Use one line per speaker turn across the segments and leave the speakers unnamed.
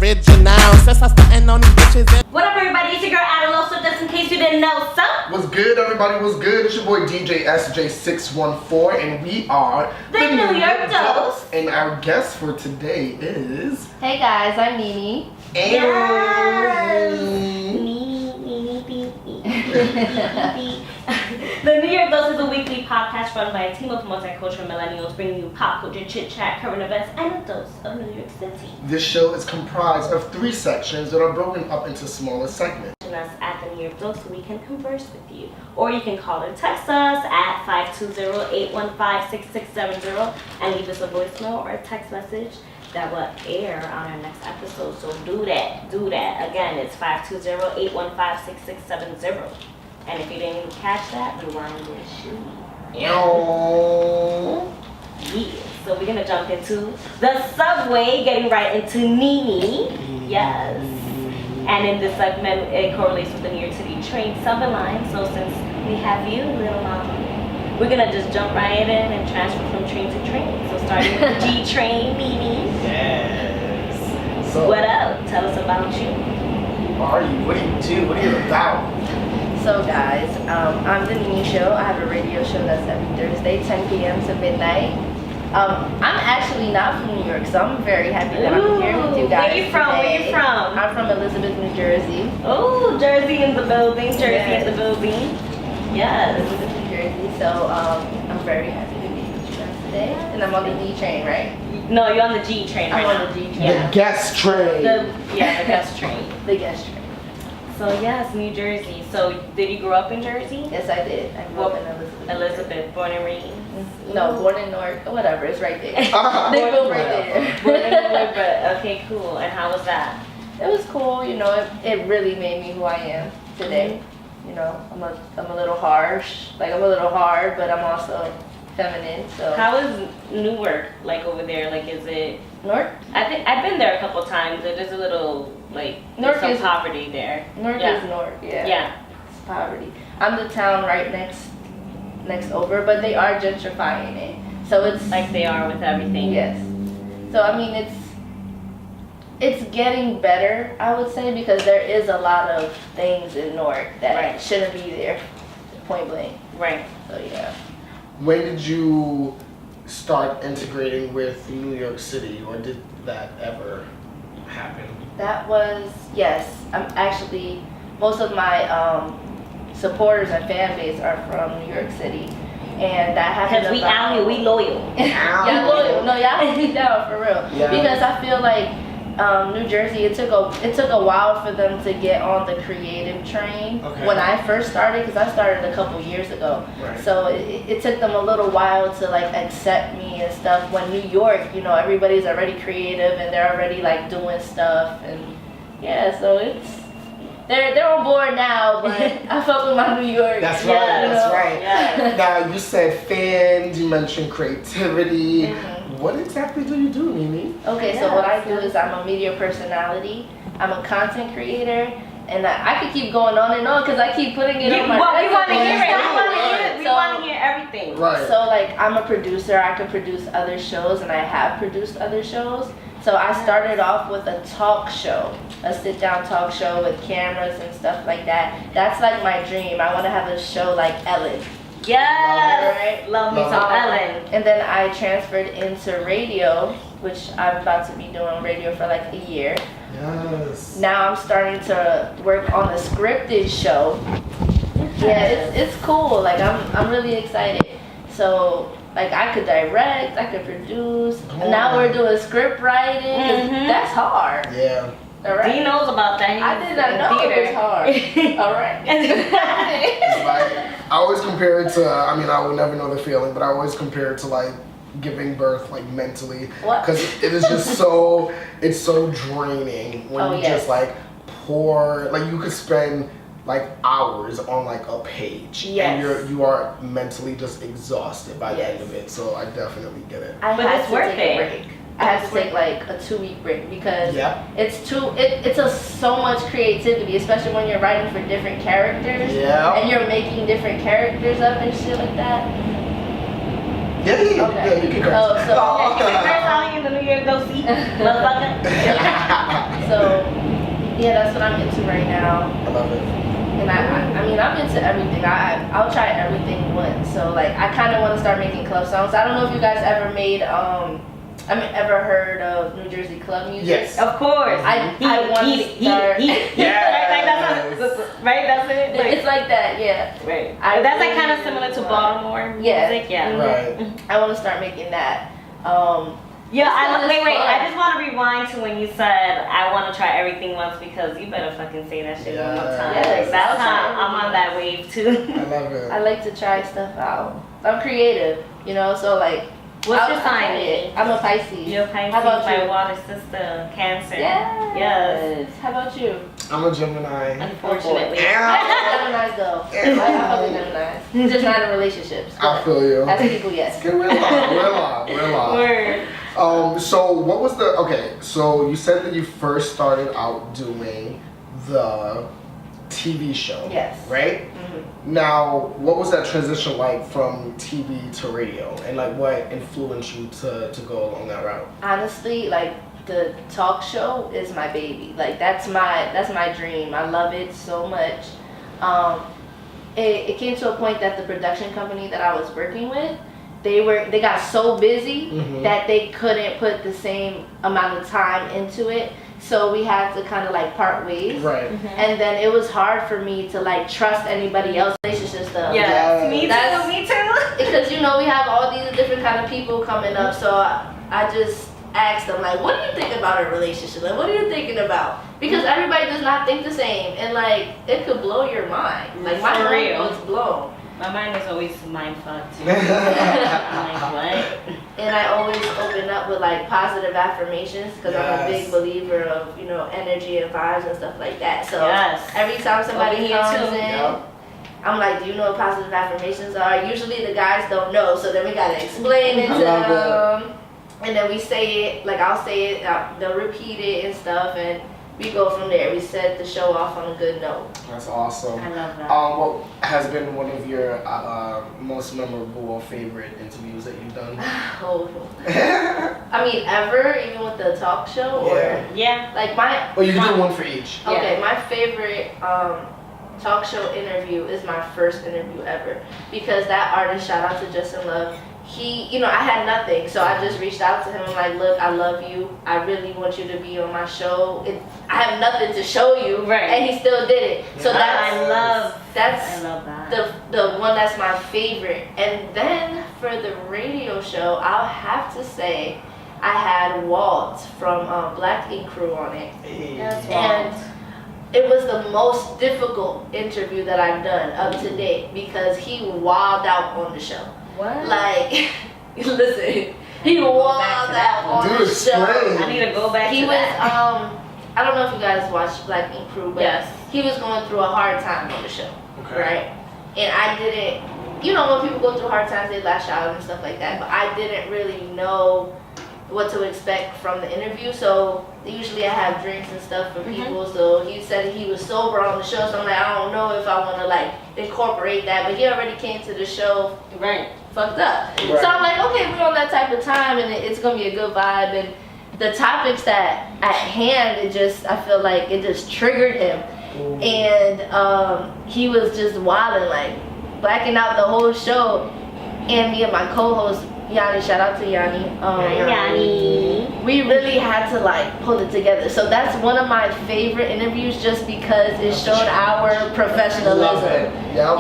original. Since I starting on these bitches and
What up, everybody? It's your girl Adaloso, just in case you didn't know. So,
What's good, everybody? What's good? It's your boy DJ SJ614, and we are
The New York Dose.
And our guest for today is
Hey guys, I'm Nene.
The New York Dose is a weekly podcast run by a team of multicultural millennials bringing you pop culture, chit chat, current events, and a dose of New York City.
This show is comprised of 3 sections that are broken up into smaller segments.
Us at the New York Dose so we can converse with you. Or you can call and text us at 520-815-6670 and leave us a voicemail or a text message that will air on our next episode. So do that. Again, it's 520-815-6670. And if you didn't catch that, rewind this shit. Yeah. So we're gonna jump into the subway, getting right into Nene. Yes. And in this segment, it correlates with the New York City train subway line. So since we have you, little mama, we're gonna just jump right in and transfer from train to train. So starting with the G train, Nene.
Yes. So,
What up? Tell us about you.
who are you? What do you do? What are you about?
So guys, I'm the Nene Show. I have a radio show that's every Thursday, 10 p.m. to midnight. I'm actually not from New York, so I'm very happy that I'm here with you guys.
Where you from?
today.
Where you from?
I'm from Elizabeth, New Jersey.
Oh, Jersey in the building. Jersey in
Yes.
the building. Yes.
Elizabeth, New Jersey. So I'm very happy to be with you guys today. And I'm on the D train, right?
No, you're on the G train right
I'm
now.
on the G train.
Yeah.
The guest train.
The guest train.
The guest train.
So yes, New Jersey. So did you grow up in Jersey?
Yes, I did. I grew up in Elizabeth.
Elizabeth, born and raised.
No, born in Newark. Whatever, it's right there. They
Born
go right there.
Born in Newark, but okay, cool. And how was that?
It was cool, you know, it really made me who I am today. You know, I'm a little harsh, like I'm a little hard, but I'm also feminine, so.
How is Newark like over there? Like, is it?
Newark?
I think I've been there a couple times. There's a little like
Newark
some
is-
poverty there.
Newark
Yeah.
is Newark, yeah.
Yeah.
It's poverty. I'm the town right next over, but they are gentrifying it. So it's,
Like they are with everything.
yes. So I mean, it's getting better, I would say, because there is a lot of things in Newark that
Right.
shouldn't be there, point blank.
Right.
So yeah.
When did you start integrating with New York City, or did that ever happen?
That was, yes. I'm actually, most of my supporters and fan base are from New York City. And that happened
Because we out here, we loyal.
Y'all loyal. No, y'all hold me down for real.
Yeah.
Because I feel like New Jersey, it took a while for them to get on the creative train.
Okay.
When I first started, because I started a couple years ago.
Right.
So it took them a little while to like accept me and stuff. When New York, you know, everybody's already creative and they're already like doing stuff, and yeah, so they're on board now, but I fuck with my New York.
That's right,
Yeah,
that's
you know?
right.
Yeah.
Now, you said fans, you mentioned creativity.
Mhm.
What exactly do you do, Nene?
Okay, so what I do is I'm a media personality. I'm a content creator, and I could keep going on and on because I keep putting it on my
Well, we want to
resume.
hear it. We want to hear it. We
So-
want to hear everything.
Right.
So like I'm a producer. I can produce other shows, and I have produced other shows. So I started off with a talk show, a sit-down talk show with cameras and stuff like that. That's like my dream. I want to have a show like Ellen.
Yes.
Right?
Love me
Love
some
it.
Ellen.
And then I transferred into radio, which I'm about to be doing radio for like a year.
Yes.
Now I'm starting to work on a scripted show. Yeah, it's cool. Like I'm really excited. So like I could direct, I could produce. And now we're doing script writing. 'Cause
Mhm.
That's hard.
Yeah.
All right.
He knows about that. He
I
was
did not
in
know
theater.
it was hard. All right.
It's like, I always compare it to, I mean, I will never know the feeling, but I always compare it to like giving birth, like mentally.
What?
Because it is just so, it's so draining when
Oh,
you
yes.
just like pour, like you could spend like hours on like a page.
Yes.
And you are mentally just exhausted by the
Yes.
end of it. So I definitely get it.
I
But
had
it's
to
worth
take
it.
a break. I had to take like a 2-week break because
Yeah.
it's so much creativity, especially when you're writing for different characters
Yeah.
and you're making different characters up and shit like that.
Yeah, you
Okay.
can curse.
Oh, so
First time in the New York Dose, motherfucker.
So yeah, that's what I'm into right now.
I love it.
And I mean, I'm into everything. I'll try everything once. So like, I kind of want to start making club songs. I don't know if you guys ever made ever heard of New Jersey club music?
Yes.
Of course.
I want to start.
Right, that's it. Like,
It's like that, yeah.
right.
I
That's like
really
kind of similar to Baltimore
Yeah.
music. Yeah.
Right.
I want to start making that.
Yeah,
It's
wait.
fun.
I just want to rewind to when you said I want to try everything once, because you better fucking say that shit one more time.
Yes.
Like, that's
I'll try
how I'm on that wave too.
I love it.
I like to try stuff out. I'm creative, so like.
What's your
I'll
sign?
try it. I'm a Pisces.
You're a Pisces,
How about
my
you?
water sister, Cancer.
Yes.
Yes.
How about you?
I'm a Gemini.
Unfortunately.
Gemini's though. I love Gemini's. Just not in relationships.
I feel you.
As people, yes.
We're live.
Word.
So what was so you said that you first started out doing the TV show.
Yes.
Right? Now, what was that transition like from TV to radio? And like what influenced you to go along that route?
Honestly, like the talk show is my baby. Like that's my dream. I love it so much. It came to a point that the production company that I was working with, they got so busy that they couldn't put the same amount of time into it. So we had to kind of like part ways.
Right.
And then it was hard for me to like trust anybody else's relationship stuff.
Yes. Me
That's-
too.
Because we have all these different kind of people coming up, so I just asked them like, what do you think about a relationship? Like, what are you thinking about? Because everybody does not think the same, and like it could blow your mind. Like my
For
mind
real.
was blown.
My mind is always mind fucked. I'm like, what?
And I always open up with like positive affirmations because I'm a big believer of energy and vibes and stuff like that. So
Yes.
every time somebody
Over here
comes
too.
in,
Yep.
I'm like, do you know what positive affirmations are? Usually the guys don't know, so then we gotta explain it to
I love
them. And then we say it, like I'll say it, they'll repeat it and stuff, and we go from there. We set the show off on a good note.
That's awesome.
I love that.
What has been one of your most memorable or favorite interviews that you've done?
Oh, I mean, ever, even with the talk show, or
Yeah.
like my.
Well, you can
my-
do one for each.
Okay, my favorite talk show interview is my first interview ever, because that artist, shout out to Justin Love, he, I had nothing, so I just reached out to him. I'm like, look, I love you. I really want you to be on my show. I have nothing to show you,
Right.
and he still did it. So
I love
that's
that.
the one that's my favorite. And then for the radio show, I'll have to say I had Walt from Black Ink Crew on it.
That's
And it was the most difficult interview that I've done up to date because he wilded out on the show.
What?
Like, listen, he wilded out on
Dude,
the show.
explain.
I need to go back
He
to
was,
that.
I don't know if you guys watched Black Ink Crew, but
Yes.
he was going through a hard time on the show,
Okay.
right? And I didn't, when people go through hard times, they lash out and stuff like that, but I didn't really know what to expect from the interview. So usually I have drinks and stuff for people. So he said he was sober on the show, so I'm like, I don't know if I want to like incorporate that, but he already came to the show
Right.
fucked up.
Right.
So I'm like, okay, we're on that type of time, and it's gonna be a good vibe. And the topics that at hand, I feel like it just triggered him.
Ooh.
And he was just wilding, like blacking out the whole show. And me and my co-host Yanni, shout out to Yanni.
Yanni.
We really had to like pull it together. So that's one of my favorite interviews, just because it showed our
Love
professionalism.
it. Yep.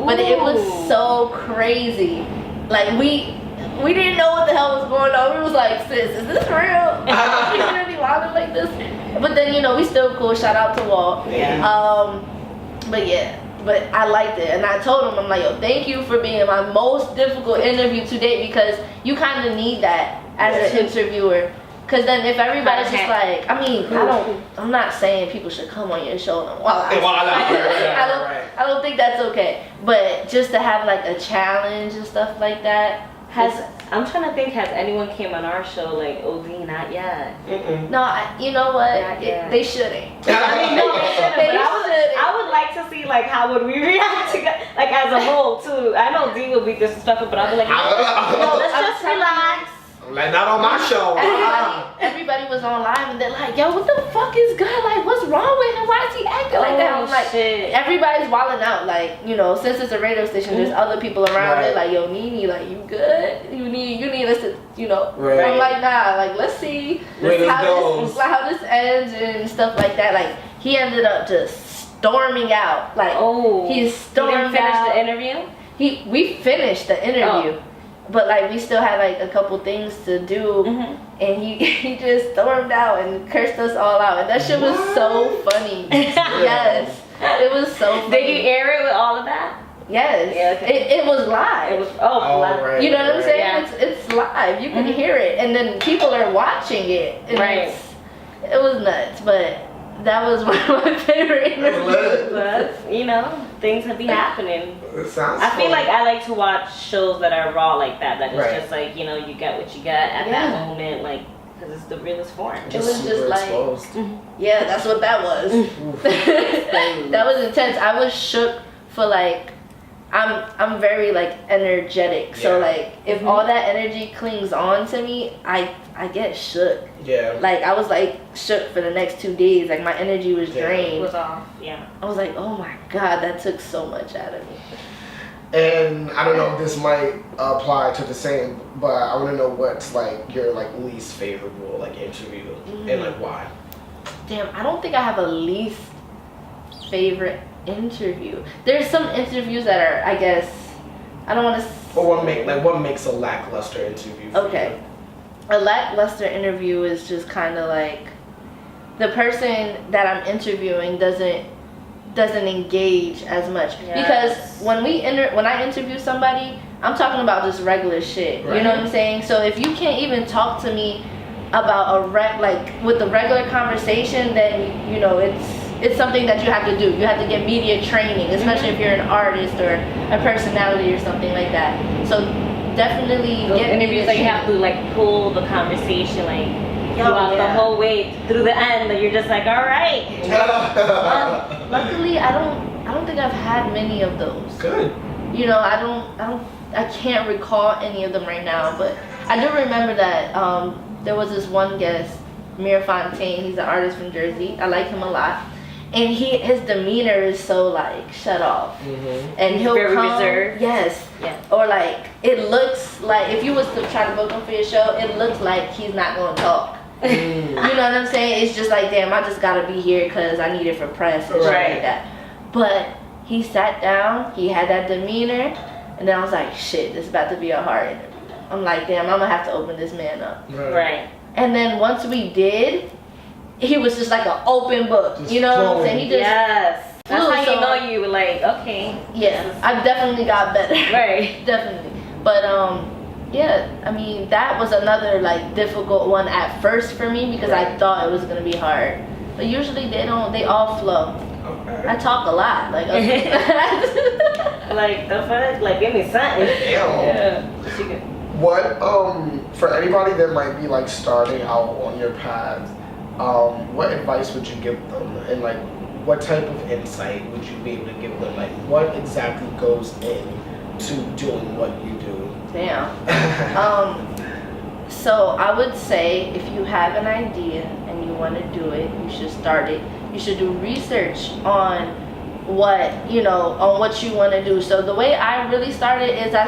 But it was
Ooh.
so crazy. Like we didn't know what the hell was going on. We was like, sis, is this real? You really wilding like this? But then we still cool. Shout out to Walt.
Yeah.
But I liked it, and I told him, I'm like, yo, thank you for being my most difficult interview to date, because you kind of need that as an interviewer. Because then if everybody's just like, I'm not saying people should come on your show and I don't think that's okay. But just to have like a challenge and stuff like that.
I'm trying to think, has anyone came on our show like OD? Not yet.
No, you know what?
Not yet.
They shouldn't.
I mean, no, they shouldn't.
They
But
shouldn't.
I would like to see like how would we react to as a whole too. I know D will be disrespectful, but I'll be like, no, let's just relax.
Like, not on my show.
Everybody was on live and they're like, yo, what the fuck is good? Like, what's wrong with him? Why is he acting like that? I'm like,
shit.
Everybody's wilding out. Like, you know, since it's a radio station, there's other people around. They're like, yo, Nene, like, you good? You need us to, you know.
Right.
I'm like, nah, like, let's see how this ends and stuff like that. Like, he ended up just storming out. Like, he stormed out.
The interview?
We finished the interview. But like we still had like a couple things to do, and he just stormed out and cursed us all out, and that shit was so funny. Yes, it was so funny.
Did you air it with all of that?
Yes.
Yeah, okay.
It was live.
It was live.
Right,
you know what I'm saying?
Yeah.
It's live. You can hear it, and then people are watching it. And
Right.
It was nuts, but that was one of my favorite interviews.
But, you know, things have been happening.
It sounds
I feel
fun.
like I like to watch shows that are raw like that. That it's
Right.
just like, you know, you get what you get at that moment, like, because it's the realest form.
It was just
super
like,
exposed.
yeah, that's what that was. That was intense. I was shook for like, I'm very like energetic. So like, if all that energy clings on to me, I get shook.
Yeah.
Like I was like shook for the next 2 days. Like my energy was
It
drained.
was off. Yeah.
I was like, oh my god, that took so much out of me.
And I don't know if this might apply to the same, but I want to know what's like your like least favorable like interview and like why.
Damn, I don't think I have a least favorite interview. There's some interviews that are, I guess, I don't want to.
Or what makes a lackluster interview? For
Okay, a lackluster interview is just kind of like the person that I'm interviewing doesn't engage as much.
Yes.
Because when I interview somebody, I'm talking about just regular shit.
Right.
You know what I'm saying? So if you can't even talk to me about with the regular conversation, then you know it's something that you have to do. You have to get media training, especially if you're an artist or a personality or something like that. So definitely
Those
get
interviews, like, you have to like pull the conversation like throughout the whole way through the end, that you're just like, all right.
Luckily, I don't think I've had many of those.
Good.
You know, I can't recall any of them right now, but I do remember that there was this one guest, Mir Fontaine. He's an artist from Jersey. I like him a lot, and his demeanor is so like shut off, and he'll
very
come.
reserved.
Yes.
Yeah.
Or like it looks like if you was to try to book him for your show, it looks like he's not going to talk. You know what I'm saying? It's just like, damn, I just gotta be here because I need it for press and shit like that. But he sat down, he had that demeanor, and then I was like, shit, this is about to be a hard interview. I'm like, damn, I'm gonna have to open this man up.
Right.
And then once we did, he was just like an open book.
Just
you know what I'm
flowing.
saying? He just
Yes. That's
flew,
how you
so-
know you were like, okay.
Yeah, I definitely got better.
Right.
Definitely. But yeah, I mean that was another like difficult one at first for me because I thought it was gonna be hard. But usually they all flow.
Okay.
I talk a lot, like
Like, the fuck? Like, give me something.
Damn.
Yeah.
What for anybody that might be like starting out on your path, what advice would you give them, and like what type of insight would you be able to give them? Like what exactly goes into doing what you do?
Damn. So I would say if you have an idea and you want to do it, you should start it. You should do research on what you want to do. So the way I really started is I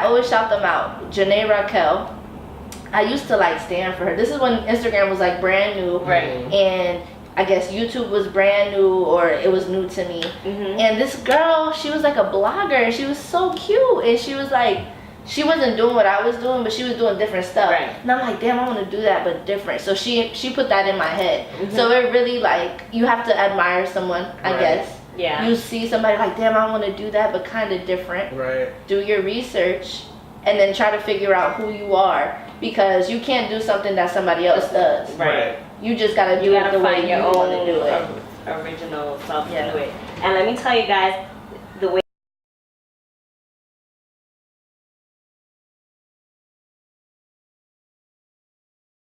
always shout them out. Janae Raquel. I used to like stand for her. This is when Instagram was like brand new, and I guess YouTube was brand new, or it was new to me. And this girl, she was like a blogger, and she was so cute, and she was like, she wasn't doing what I was doing, but she was doing different stuff. And I'm like, damn, I want to do that, but different. So she put that in my head. So it really like, you have to admire someone, I guess.
Yeah.
You see somebody like, damn, I want to do that, but kind of different.
Right.
Do your research, and then try to figure out who you are, because you can't do something that somebody else does.
Right.
You just gotta do it the way you want to do it.
Original self to do it. And let me tell you guys,